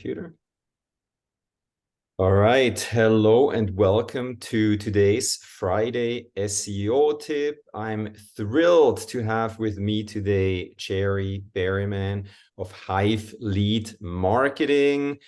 computer. All right. Hello and welcome to today's Friday SEO tip. I'm thrilled to have with me today Jerry Berryman of Hive Lead Marketing.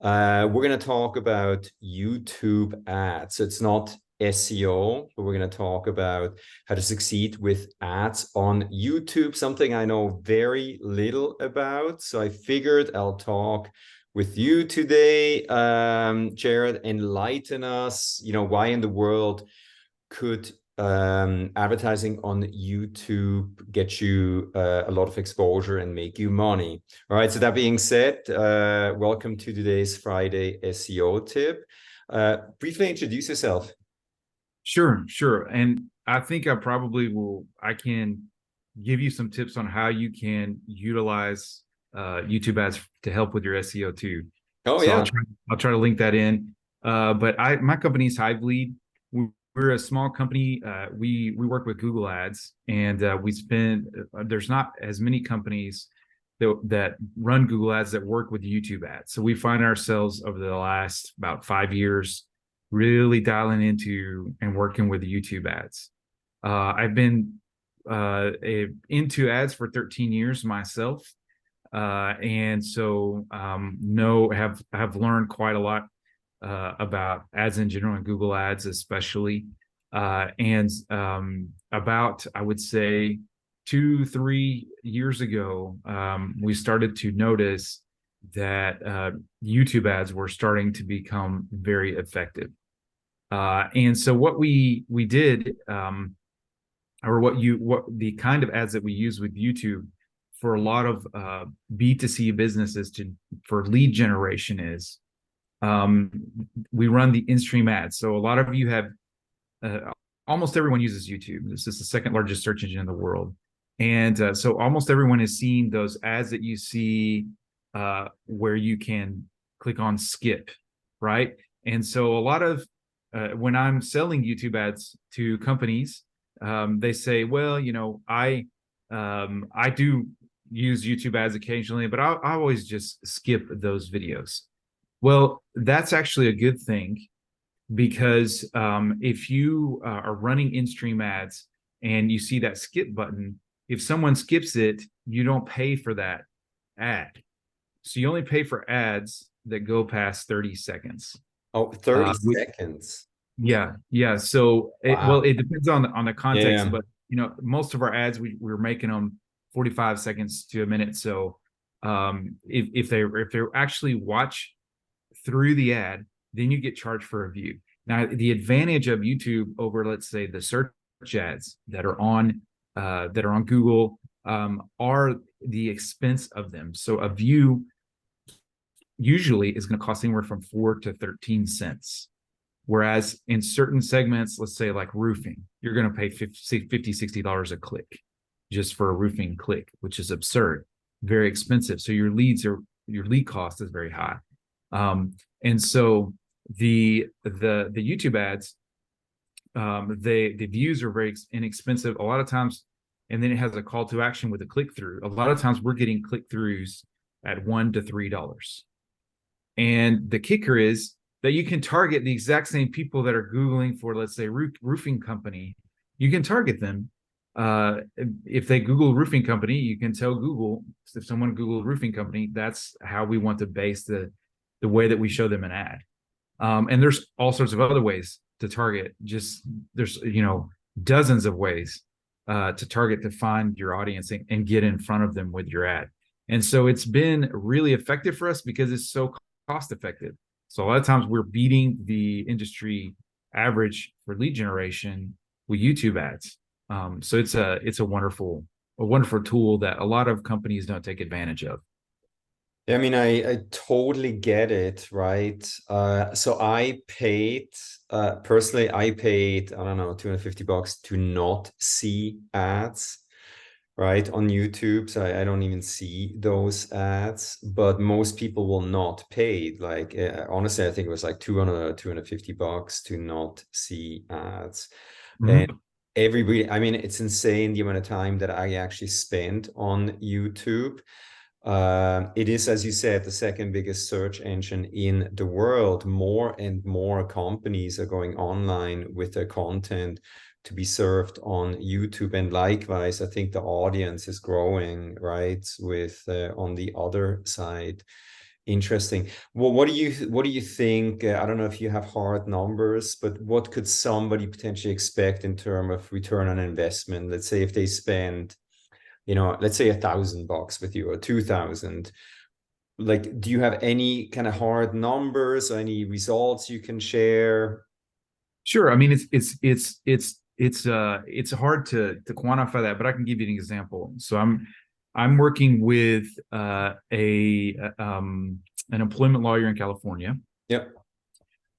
We're going to talk about YouTube ads. So it's not SEO, but we're going to talk about how to succeed with ads on YouTube, something I know very little about. So I figured I'll talk with you today, Jared. Enlighten us, why in the world could advertising on YouTube get you a lot of exposure and make you money? All right, so that being said, welcome to today's Friday SEO tip. Briefly introduce yourself. Sure. And I think I can give you some tips on how you can utilize YouTube ads to help with your SEO too. Oh, So yeah. I'll try to link that in. But my company is Hive Lead. We're a small company. We work with Google Ads, and there's not as many companies that run Google Ads that work with YouTube ads. So we find ourselves over the last about 5 years really dialing into and working with YouTube ads. I've been into ads for 13 years myself. And so have learned quite a lot about ads in general and Google ads especially. About, I would say, 2-3 years ago, we started to notice that YouTube ads were starting to become very effective. And so what we did, or what the kind of ads that we use with YouTube for a lot of B2C businesses for lead generation is we run the in-stream ads. So a lot of you have, almost everyone uses YouTube. This is the second largest search engine in the world. And so almost everyone is seeing those ads that you see where you can click on skip, right? And so a lot of, when I'm selling YouTube ads to companies, they say, well, I do use YouTube ads occasionally, but I always just skip those videos. Well, that's actually a good thing, because if you are running in-stream ads and you see that skip button, if someone skips it, you don't pay for that ad. So you only pay for ads that go past 30 seconds. Oh, 30 seconds. Yeah. So Wow. it depends on the context, Yeah. but most of our ads we're making them 45 seconds to a minute. So if they actually watch through the ad, then you get charged for a view. Now, the advantage of YouTube over, let's say, the search ads that are on Google are the expense of them. So a view usually is going to cost anywhere from 4 to 13 cents. Whereas in certain segments, let's say like roofing, you're going to pay $50, $60 a click just for a roofing click, which is absurd, very expensive. So your lead cost is very high. And so the YouTube ads, the views are very inexpensive a lot of times, and then it has a call to action with a click through. A lot of times we're getting click throughs at $1 to $3. And the kicker is that you can target the exact same people that are Googling for, let's say, roofing company. You can target them. If they Google roofing company, you can tell Google, if someone Googled roofing company, that's how we want to base the way that we show them an ad. And there's all sorts of other ways to target. There's dozens of ways to target, to find your audience and get in front of them with your ad. And so it's been really effective for us because it's so cost effective. So a lot of times we're beating the industry average for lead generation with YouTube ads. So it's a wonderful tool that a lot of companies don't take advantage of. I mean, I totally get it, right? So personally, I paid, I don't know, $250 to not see ads, right, on YouTube. So I don't even see those ads, but most people will not pay. Like, honestly, I think it was like 200 or $250 to not see ads. And everybody, I mean, it's insane the amount of time that I actually spend on YouTube. It is, as you said, the second biggest search engine in the world. More and more companies are going online with their content to be served on YouTube. And likewise, I think the audience is growing, right, with on the other side. Interesting. Well, what do you think? I don't know if you have hard numbers, but what could somebody potentially expect in terms of return on investment? Let's say if they spend, let's say $1,000 with you or 2,000. Like, do you have any kind of hard numbers or any results you can share? Sure. I mean, it's hard to quantify that, but I can give you an example. So I'm working with a an employment lawyer in California, Yep.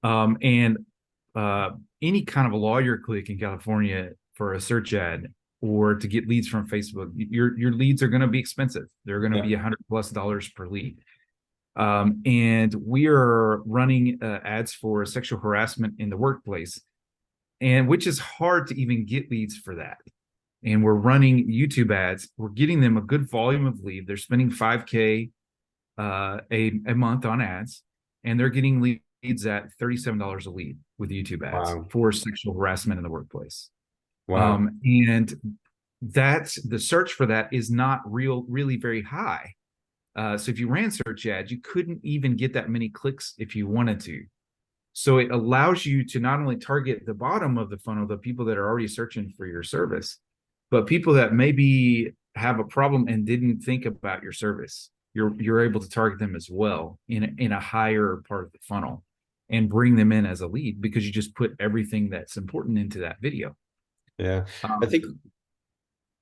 and any kind of a lawyer click in California for a search ad or to get leads from Facebook, your leads are going to be expensive. They're going to Yeah. be $100+ per lead. And we are running ads for sexual harassment in the workplace, and which is hard to even get leads for that. And we're running YouTube ads. We're getting them a good volume of lead. They're spending 5K a month on ads, and they're getting leads at $37 a lead with YouTube ads Wow. for sexual harassment in the workplace. Wow. And that's the search for that is not really very high. So if you ran search ads, you couldn't even get that many clicks if you wanted to. So it allows you to not only target the bottom of the funnel, the people that are already searching for your service, but people that maybe have a problem and didn't think about your service. You're able to target them as well in a higher part of the funnel and bring them in as a lead because you just put everything that's important into that video. Yeah. I Um, think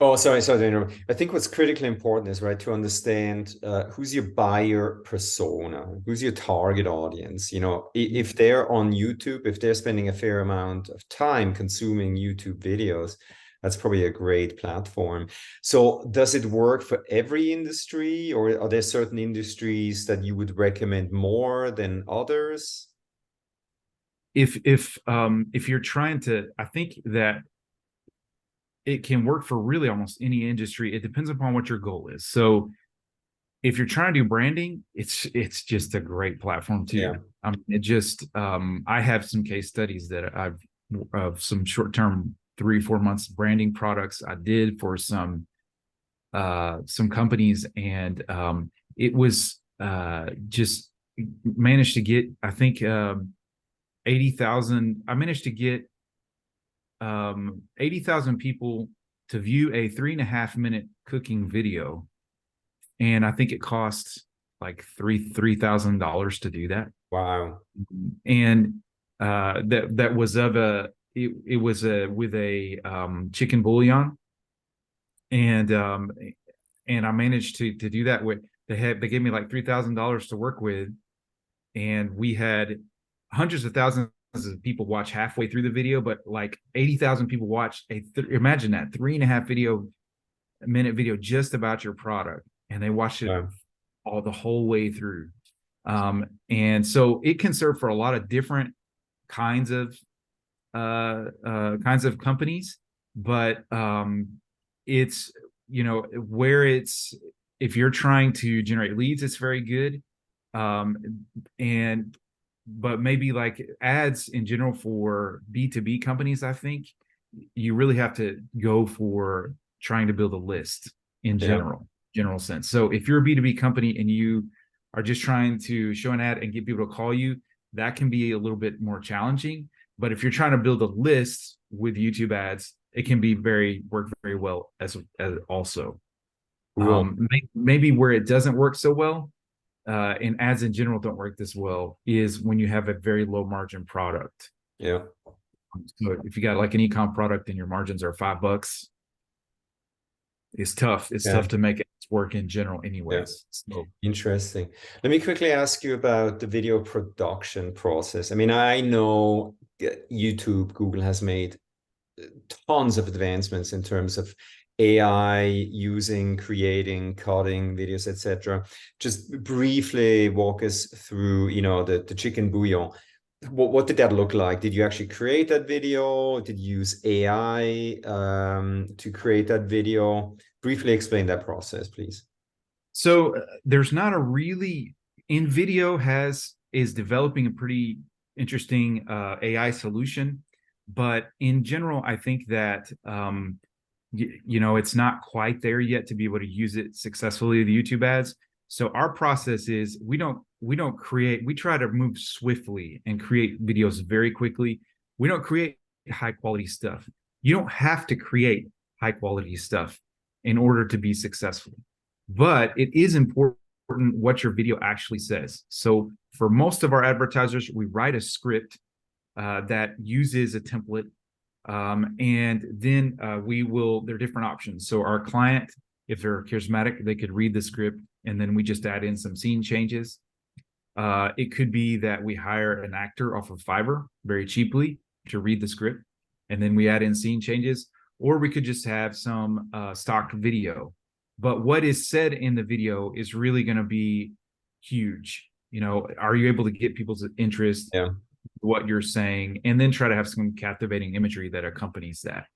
Oh, sorry to interrupt. I think what's critically important is, right, to understand who's your buyer persona, who's your target audience. If they're on YouTube, if they're spending a fair amount of time consuming YouTube videos, that's probably a great platform. So does it work for every industry, or are there certain industries that you would recommend more than others? if you're trying to, I think that it can work for really almost any industry. It depends upon what your goal is. So if you're trying to do branding, it's just a great platform too. Yeah. I have some case studies that I've of some short-term 3 4 months branding products I did for some companies, and it was just managed to get, I think, 80,000. I managed to get 80,000 people to view a 3.5 minute cooking video, and I think it costs like $3,000 to do that. Wow. And that was of a it was a with a chicken bouillon, and I managed to do that with they gave me like $3,000 to work with, and we had hundreds of thousands of people watch halfway through the video, but like 80,000 people watched imagine that 3.5 minute video just about your product, and they watched it Wow. all the whole way through. And so it can serve for a lot of different kinds of companies, but it's where it's if you're trying to generate leads, it's very good. And but maybe like ads in general for B2B companies, I think you really have to go for trying to build a list in Yeah. general sense. So if you're a B2B company and you are just trying to show an ad and get people to call you, that can be a little bit more challenging. But if you're trying to build a list with YouTube ads, it can be work very well as also. Cool. Maybe where it doesn't work so well, and ads in general don't work this well, is when you have a very low margin product. Yeah. So if you got like an ecom product and your margins are $5, it's tough. It's Yeah. tough to make it work in general, Yeah. anyways. So Interesting. Let me quickly ask you about the video production process. I mean, I know YouTube, Google has made tons of advancements in terms of AI using, creating, cutting videos, etc. Just briefly walk us through, the chicken bouillon. What did that look like? Did you actually create that video? Did you use AI to create that video? Briefly explain that process, please. So there's not a really in video is developing a pretty interesting AI solution, but in general, I think that it's not quite there yet to be able to use it successfully, the YouTube ads. So our process is we don't create, we try to move swiftly and create videos very quickly. We don't create high quality stuff. You don't have to create high quality stuff in order to be successful, but it is important what your video actually says. So for most of our advertisers, we write a script that uses a template, and then there are different options. So our client, if they're charismatic, they could read the script and then we just add in some scene changes. It could be that we hire an actor off of Fiverr very cheaply to read the script, and then we add in scene changes, or we could just have some stock video. But what is said in the video is really going to be huge. Are you able to get people's interest? Yeah. What you're saying, and then try to have some captivating imagery that accompanies that.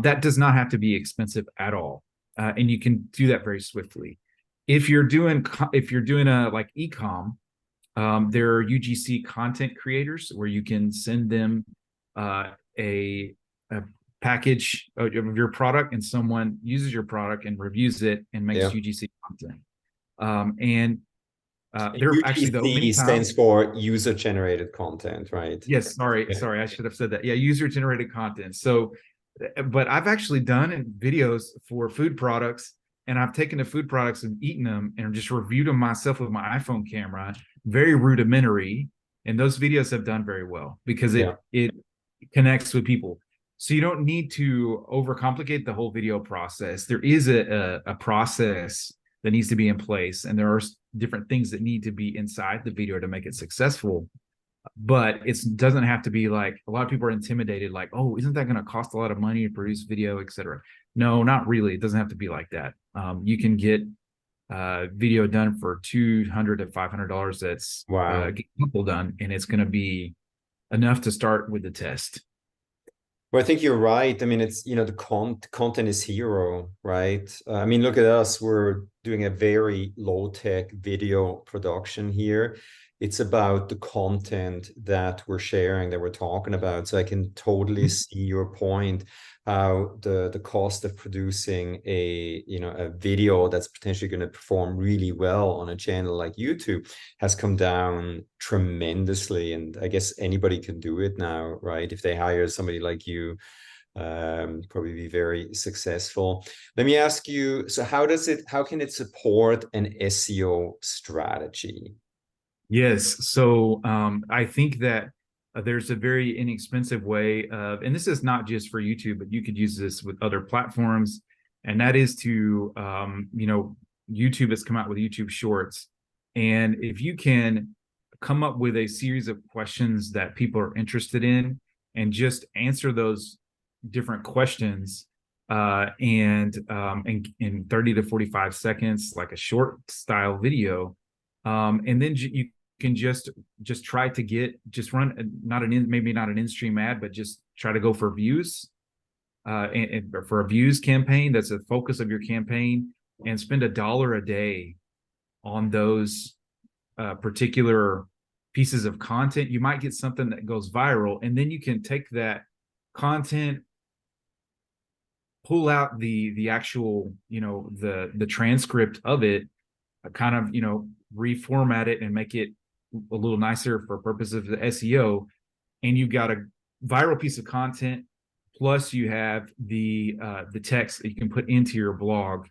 That does not have to be expensive at all, and you can do that very swiftly. If you're doing a like ecom, there are UGC content creators where you can send them a package of your product, and someone uses your product and reviews it and makes Yeah. UGC content. And they're actually though UGC many stands times. for user generated content, right? Yes, sorry, Yeah. I should have said that. Yeah, user generated content. So, but I've actually done videos for food products, and I've taken the food products and eaten them and just reviewed them myself with my iPhone camera, very rudimentary. And those videos have done very well because Yeah. it connects with people. So you don't need to overcomplicate the whole video process. There is a process that needs to be in place, and there are different things that need to be inside the video to make it successful. But it doesn't have to be like, a lot of people are intimidated, like, oh, isn't that going to cost a lot of money to produce video, etc. No, not really. It doesn't have to be like that. You can get video done for $200 to $500. That's Wow. get people done, and it's going to be enough to start with the test. Well, I think you're right. I mean, it's, the content is hero, right? I mean, look at us. We're doing a very low-tech video production here. It's about the content that we're sharing, that we're talking about. So I can totally see your point, how the cost of producing a video that's potentially going to perform really well on a channel like YouTube has come down tremendously. And I guess anybody can do it now, right? If they hire somebody like you, probably be very successful. Let me ask you, so how can it support an SEO strategy? Yes. So I think that there's a very inexpensive way of, and this is not just for YouTube, but you could use this with other platforms. And that is to, YouTube has come out with YouTube Shorts. And if you can come up with a series of questions that people are interested in and just answer those different questions and in 30 to 45 seconds, like a short style video. And then you can just try to just run maybe not an in-stream ad, but just try to go for views, and for a views campaign that's a focus of your campaign, and spend $1 a day on those particular pieces of content. You might get something that goes viral, and then you can take that content, pull out the actual, the transcript of it, kind of, reformat it and make it a little nicer for purposes of the SEO, and you've got a viral piece of content, plus you have the text that you can put into your blog.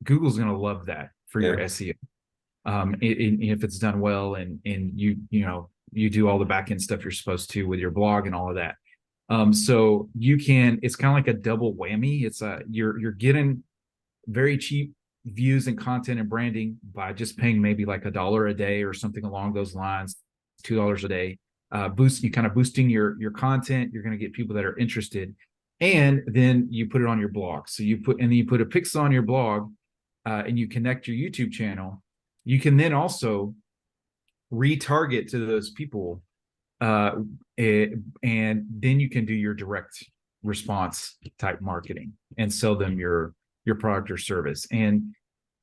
Google's going to love that for your SEO, if it's done well, and you do all the back end stuff you're supposed to with your blog and all of that. So it's kind of like a double whammy. It's you're getting very cheap views and content and branding by just paying maybe like $1 a day or something along those lines, $2 a day. Boosting your content. You're going to get people that are interested, and then you put it on your blog. So you put a pixel on your blog, and you connect your YouTube channel. You can then also retarget to those people, and then you can do your direct response type marketing and sell them your product or service. And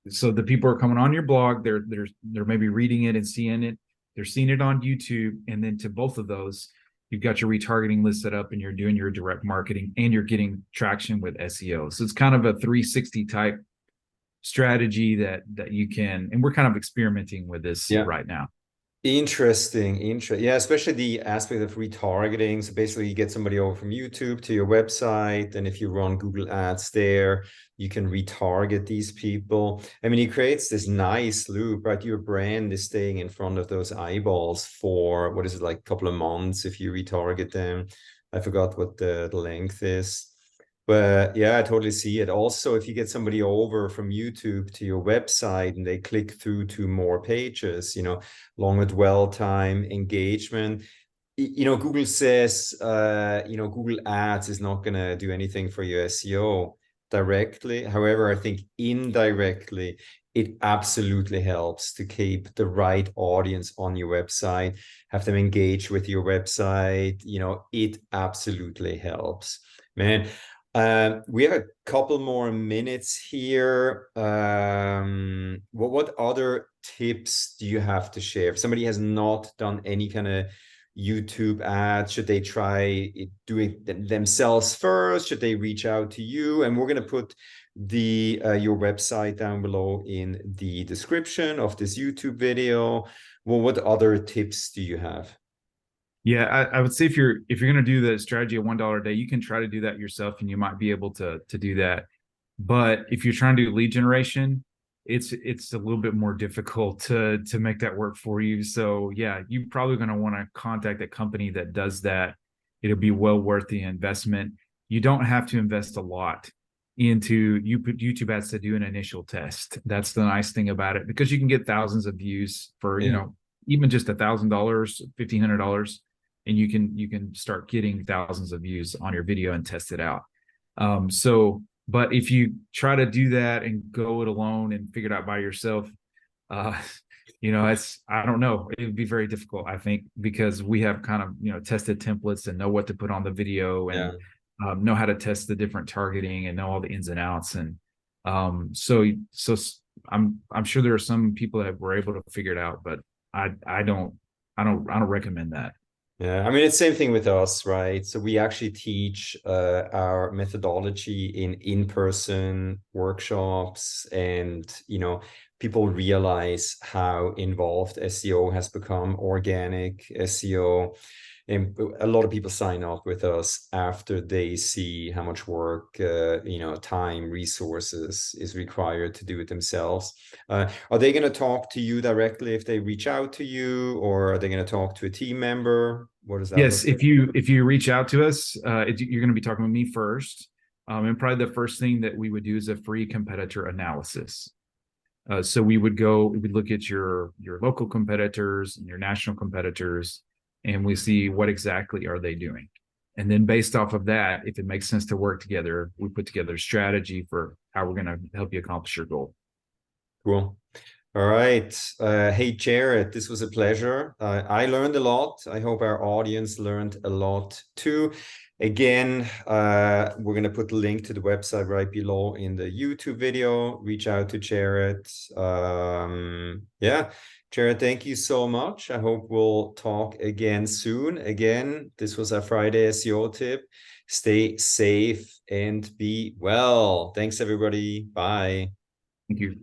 So the people are coming on your blog, they're maybe reading it and seeing it, they're seeing it on YouTube, and then to both of those, you've got your retargeting list set up and you're doing your direct marketing and you're getting traction with SEO. So it's kind of a 360 type strategy that you can, and we're kind of experimenting with this Yeah. right now. Interesting. Yeah, especially the aspect of retargeting. So basically, you get somebody over from YouTube to your website, and if you run Google Ads there, you can retarget these people. I mean, it creates this nice loop, right? Your brand is staying in front of those eyeballs for what is it, like a couple of months if you retarget them. I forgot what the length is. But yeah, I totally see it. Also, if you get somebody over from YouTube to your website and they click through to more pages, longer dwell time, engagement. Google says, Google Ads is not going to do anything for your SEO directly. However, I think indirectly, it absolutely helps to keep the right audience on your website, have them engage with your website. It absolutely helps. Man, we have a couple more minutes here. What other tips do you have to share? If somebody has not done any kind of YouTube ads, should they try doing it themselves first? Should they reach out to you? And we're going to put your website down below in the description of this YouTube video. Well, what other tips do you have? Yeah, I would say if you're going to do the strategy of $1 a day, you can try to do that yourself, and you might be able to do that. But if you're trying to do lead generation, it's a little bit more difficult to make that work for you. So yeah, you're probably going to want to contact a company that does that. It'll be well worth the investment. You don't have to invest a lot into you put YouTube ads to do an initial test. That's the nice thing about it, because you can get thousands of views for Yeah. even just $1,000, $1,500, and you can start getting thousands of views on your video and test it out. But if you try to do that and go it alone and figure it out by yourself, uh, it's, I don't know, it would be very difficult, I think, because we have kind of, tested templates and know what to put on the video, and Yeah. know how to test the different targeting and know all the ins and outs. And so I'm sure there are some people that were able to figure it out, but I don't recommend that. Yeah, I mean, it's same thing with us, right? So we actually teach our methodology in-person workshops, and people realize how involved SEO has become, organic SEO. And a lot of people sign up with us after they see how much work, time, resources is required to do it themselves. Are they going to talk to you directly if they reach out to you, or are they going to talk to a team member? What does that look Yes, like? if you reach out to us, you're going to be talking with me first, and probably the first thing that we would do is a free competitor analysis. So we would look at your local competitors and your national competitors, and we see what exactly are they doing. And then based off of that, if it makes sense to work together, we put together a strategy for how we're going to help you accomplish your goal. Cool. All right. Hey, Jared, this was a pleasure. I learned a lot. I hope our audience learned a lot too. Again, we're going to put the link to the website right below in the YouTube video. Reach out to Jared. Yeah, Jared, thank you so much. I hope we'll talk again soon. Again, this was our Friday SEO tip. Stay safe and be well. Thanks, everybody. Bye. Thank you.